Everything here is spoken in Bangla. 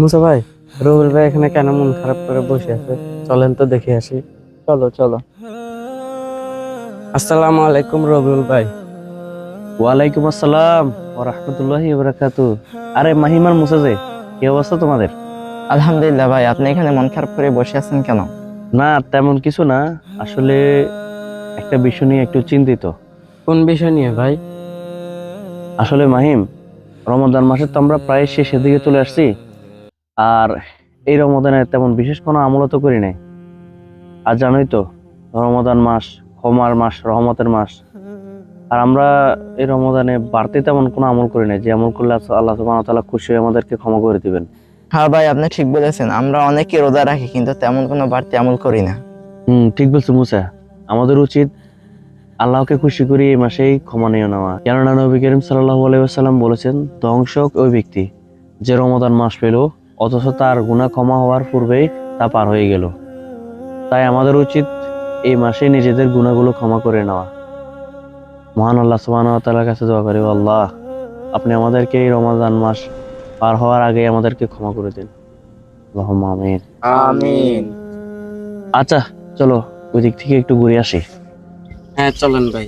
মুসা ভাই, রবিউল ভাই এখানে কেন মন খারাপ করে বসে আছে? চলেন তো দেখে আসি। চলো চলো। আসসালামু আলাইকুম রবিউল ভাই। ওয়ালাইকুম আসসালাম ওয়া রাহমাতুল্লাহি ওয়া বারাকাতুহু। আরে মাহিমার মুসা যে, কি অবস্থা তোমাদের? আলহামদুলিল্লাহ ভাই, আপনি এখানে মন খারাপ করে বসে আছেন কেন? না তেমন কিছু না, আসলে একটা বিষয় নিয়ে একটু চিন্তিত। কোন বিষয় নিয়ে ভাই? আসলে মাহিম, রমাদান মাসে তো আমরা প্রায় শেষের দিকে চলে আসছি। আর এই রমাদানে তেমন বিশেষ কোনো আমলও তো করি নাই। আর জানোই তো, রমাদান মাস ক্ষমার মাস, রহমতের মাস। আর আমরা এই রমাদানে বাড়তি তেমন কোনো আমল করি নাই, যে আমল করলে আল্লাহ সুবহানাহু ওয়া তাআলা খুশি হয়ে আমাদেরকে ক্ষমা করে দিবেন। হ্যাঁ ভাই, আপনি ঠিক বলেছেন, আমরা অনেকে রোজা রাখি কিন্তু তেমন কোনো বাড়তি আমল করি না। ঠিক বলছো মুসা। আমাদের উচিত আল্লাহকে খুশি করি এই মাসেই ক্ষমা নিয়ে নেওয়া। কেননা নবী করিম সাল্লাল্লাহু আলাইহি ওয়াসাল্লাম বলেছেন, ধ্বংসক ওই ব্যক্তি যে রমাদান মাস পেল অথচ তার গুনাহ ক্ষমা হওয়ার পূর্বেই তা পার হয়ে গেল। তাই আমাদের উচিত এই মাসে নিজেদের গুনাহগুলো ক্ষমা করে নেওয়া। মহান আল্লাহ সুবহানাহু ওয়া তাআলার কাছে দোয়া করি, আল্লাহ আপনি আমাদেরকে এই রমাদান মাস পার হওয়ার আগে আমাদেরকে ক্ষমা করে দিন। আল্লাহুম্মা আমিন। আমিন। আচ্ছা, চলো ওই দিক থেকে একটু ঘুরে আসি। হ্যাঁ চলেন ভাই।